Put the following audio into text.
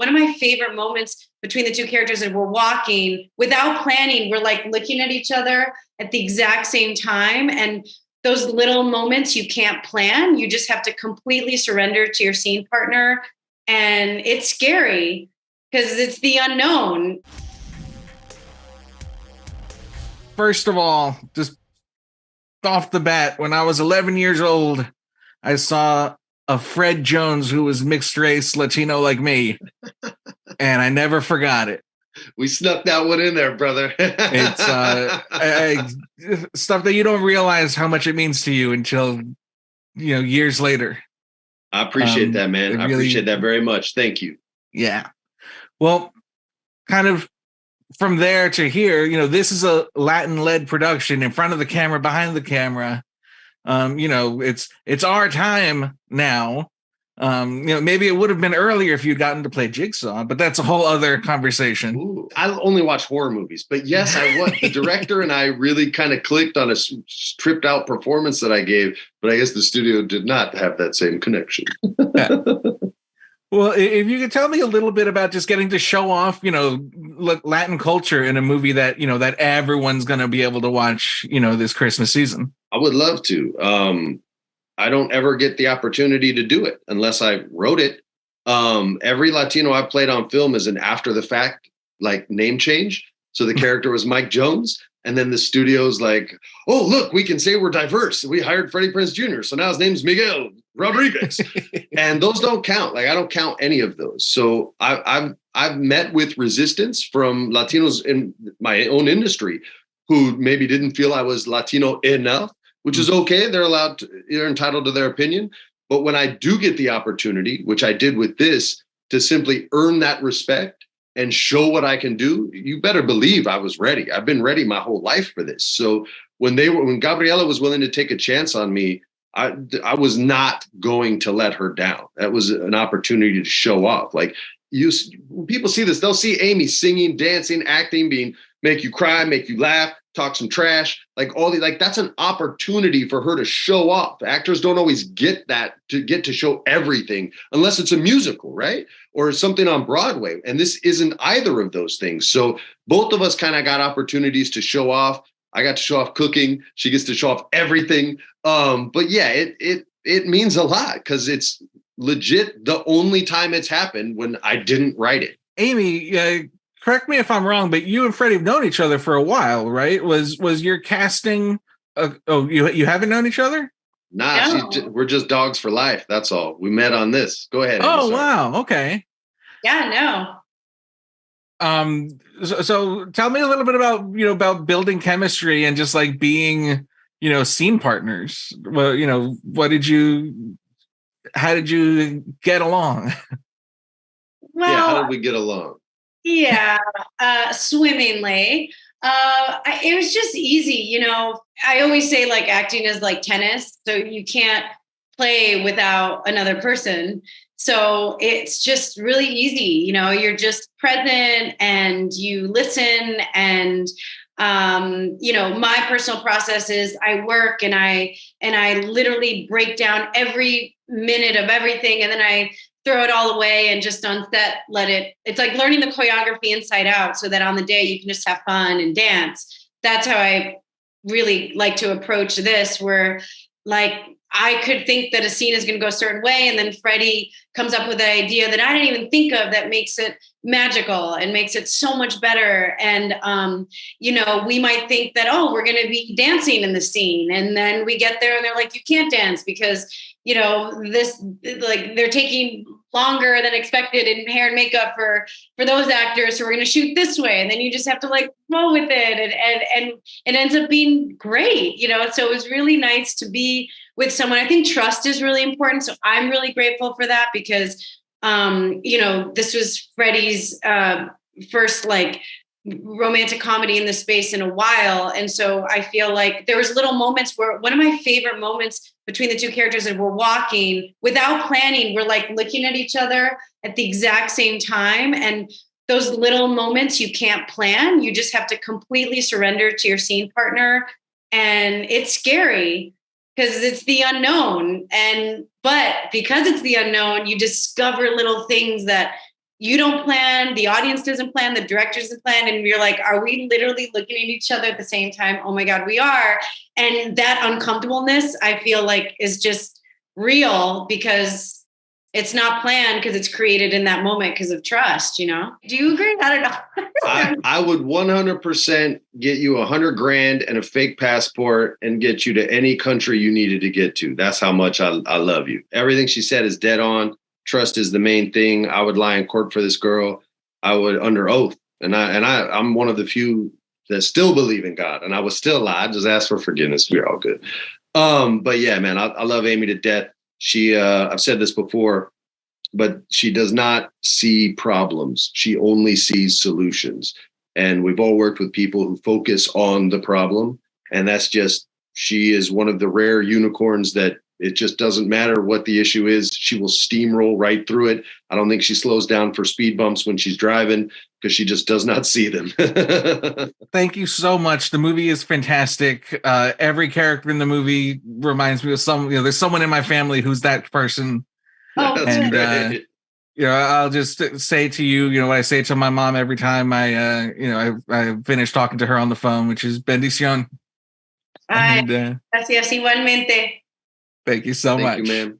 one of my favorite moments between the two characters is we're walking without planning. We're like looking at each other at the exact same time. And those little moments you can't plan. You just have to completely surrender to your scene partner. And it's scary because it's the unknown. First of all, just off the bat, when I was 11 years old, I saw a Fred Jones who was mixed race Latino like me, and I never forgot it. We snuck that one in there, brother. It's stuff that you don't realize how much it means to you until years later. I appreciate that, man. I appreciate that very much. Thank you. Yeah. Well, kind of from there to here, this is a Latin-led production in front of the camera, behind the camera. It's our time now. Maybe it would have been earlier if you'd gotten to play Jigsaw, but that's a whole other conversation. Ooh, I only watch horror movies, but yes, I was. The director and I really kind of clicked on a stripped out performance that I gave, but I guess the studio did not have that same connection. Yeah. Well, if you could tell me a little bit about just getting to show off, Latin culture in a movie that, that everyone's going to be able to watch, this Christmas season. I would love to. I don't ever get the opportunity to do it unless I wrote it. Every Latino I've played on film is an after the fact, name change. So the character was Mike Jones. And then the studio's like, oh, look, we can say we're diverse. We hired Freddie Prinze Jr. So now his name's Miguel Rodriguez. And those don't count. I don't count any of those. So I've met with resistance from Latinos in my own industry who maybe didn't feel I was Latino enough, which is okay. They're entitled to their opinion. But when I do get the opportunity, which I did with this, to simply earn that respect and show what I can do, you better believe I was ready. I've been ready my whole life for this. So when Gabriela was willing to take a chance on me, I was not going to let her down. That was an opportunity to show off. When people see this, they'll see Aimee singing, dancing, acting, make you cry, make you laugh, talk some trash, that's an opportunity for her to show off. Actors don't always get to show everything unless it's a musical, right? Or something on Broadway. And this isn't either of those things. So both of us kind of got opportunities to show off. I got to show off cooking. She gets to show off everything. But yeah, it means a lot because it's legit the only time it's happened when I didn't write it. Aimee, correct me if I'm wrong, but you and Freddie have known each other for a while, right? Was your casting? You haven't known each other? Nah, no. We're just dogs for life. That's all. We met on this. Go ahead. Oh, wow. Okay. Yeah, no. So tell me a little bit about building chemistry and just being, scene partners. Well, how did you get along? Well, yeah, how did we get along? Yeah, swimmingly. It was just easy. I always say acting is like tennis. So you can't play without another person. So it's just really easy. You're just present and you listen. And, my personal process is I work and I literally break down every minute of everything. And then I throw it all away and just on set, it's like learning the choreography inside out so that on the day you can just have fun and dance. That's how I really like to approach this, where I could think that a scene is going to go a certain way. And then Freddie comes up with an idea that I didn't even think of that makes it magical and makes it so much better. And, we might think that, we're going to be dancing in the scene. And then we get there and they're like, you can't dance because, they're taking longer than expected in hair and makeup for those actors. So we're going to shoot this way. And then you just have to roll with it. And it ends up being great, so it was really nice to be with someone. I think trust is really important. So I'm really grateful for that because, this was Freddie's first romantic comedy in the space in a while. And so I feel like there was little moments where one of my favorite moments between the two characters is we're walking without planning. We're looking at each other at the exact same time. And those little moments you can't plan. You just have to completely surrender to your scene partner. And it's scary because it's the unknown. But because it's the unknown, you discover little things that you don't plan, the audience doesn't plan, the director doesn't plan, and you're like, are we literally looking at each other at the same time? Oh my God, we are. And that uncomfortableness, I feel like, is just real because it's not planned, because it's created in that moment because of trust, you know? Do you agree? I don't know. I would 100% get you $100,000 and a fake passport and get you to any country you needed to get to. That's how much I love you. Everything she said is dead on. Trust is the main thing. I would lie in court for this girl. I would under oath. And I'm one of the few that still believe in God. And I would still lie. I just ask for forgiveness. We're all good. But yeah, man, I love Aimee to death. She, I've said this before, but she does not see problems. She only sees solutions. And we've all worked with people who focus on the problem. And that's just, she is one of the rare unicorns that it just doesn't matter what the issue is. She will steamroll right through it. I don't think she slows down for speed bumps when she's driving because she just does not see them. Thank you so much. The movie is fantastic. Every character in the movie reminds me of there's someone in my family who's that person. Oh, And I'll just say to you, what I say to my mom every time I finish talking to her on the phone, which is bendición. Gracias igualmente. Thank you so much. Thank you, man.